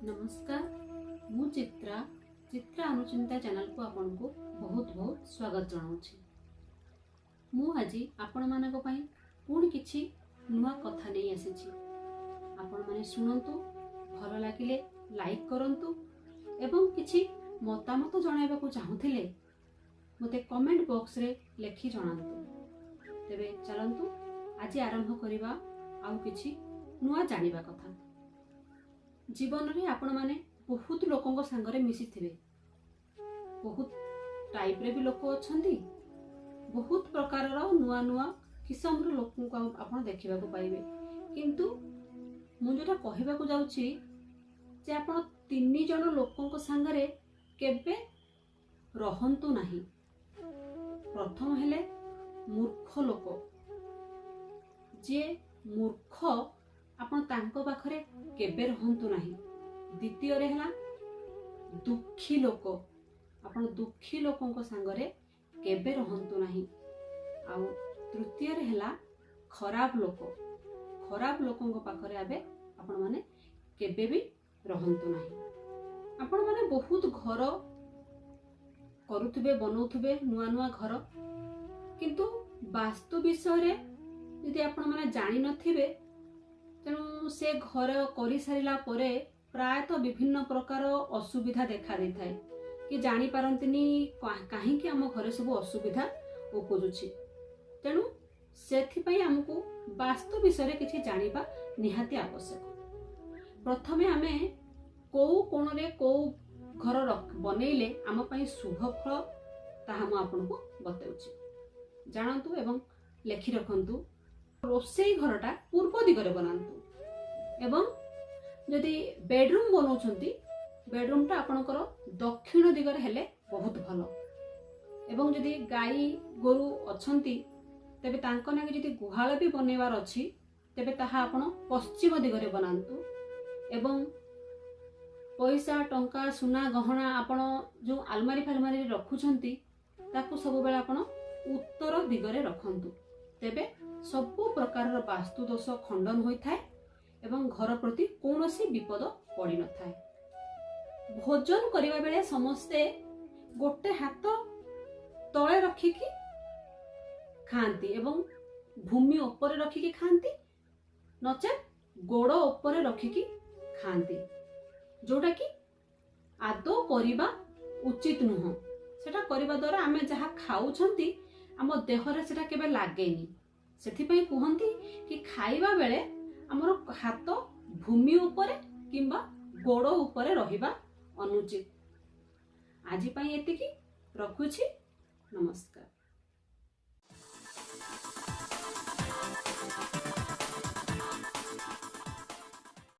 नमस्कार मु चित्रा चित्रा अनुचिंता चैनल को आपन को बहुत बहुत स्वागत जनाऊँगी। मु आज आपण मानक पई पुणी किछि नुआ कथा नहीं आसीछि। आपण माने सुनंतु, भल लागिले लाइक करंतु एवं किछि मतामत जणाइबाकू चाहुथिले मते कमेंट बॉक्स रे लेखि जणांतु। तेबे चलंतु आज आरंभ करिबा आउ किछि नुआ जानिबा कथा। जीवन रे आपण माने बहुत लोकंक संगरे मिसी थिबे। बहुत टाइप रे भी लोक अछंती, बहुत प्रकार रो नुआ नुआ किस्म रो लोकंक आपण देखिबा को पाइबे। किंतु मु जोटा कहिबा को जाउची जे आपण तीन जन लोकंक संगरे केबे रहंतु नाही। प्रथम हेले मूर्ख लोक, जे मूर्ख आपण तांको पाखरे केबे रहंतु नाही। द्वितीय रे हला दुखी लोक, आपण दुखी लोकंक संगरे केबे रहंतु नाही। आउ तृतीय रे हला खराब लोक, खराब लोकंक पाखरे आबे आपण माने केबे भी रहंतु नाही। आपण माने बहुत घर करूथबे, बनौथबे नुआ नुआ घर, किंतु वास्तु विषय रे यदि आपण माने जानि नथिबे तेणु से घर कर सारा प्रायतः विभिन्न प्रकार असुविधा देखा दे थाए कि जानी पारंतिनी कहीं आम घर सब असुविधा उपजुची। तेणु से आमको वास्तु विषय किसी जानिबा निहाती आवश्यक। प्रथमे आमे को कोण रे को घर बनैले आम पई शुभ फल ताहा मु आपनको बतौची। जानंतु एवं लेखि रखंतु। रोसई घरटा पूर्व दिगरे बनातु एवं जदि बेडरूम बनाउछंती बेडरूमटा आपनकर दक्षिण दिगरे हेले बहुत भलो। एवं जदि गाई गोरु अछंती तेबे तांको नागे जदि गुहाल भी बनेवार अछि तेबे ताहा आपण पश्चिम दिगरे बनांतु। एवं पैसा टंका सुना गहना आपण जो आलमारी फालमारी रखुछंती ताकू सब बेला आपण उत्तर दिगरे रखंतु। तेबे सबु प्रकार वास्तु दोष खंडन होई थाए एवं घर प्रति कौनसी विपद पड़ी न थाए। भोजन करिबा बेले समस्ते गोटे हाथ तळे रखिकी खांती एवं भूमि ऊपर रखिकी खांती, नचे गोड़ ऊपर रखिकी खांती, जोटा कि आदो करिबा उचित नुह। सेटा करिबा द्वारा आमे जहा खाउछंती आम देह रे सेटा केबे लागेनी। सेथिपई कुहंती कि खाइबा बेले हमर हाथ भूमि ऊपर किंबा गोड़ ऊपर रहिबा अनुचित। आज पई एतिकी रखुछि। नमस्कार।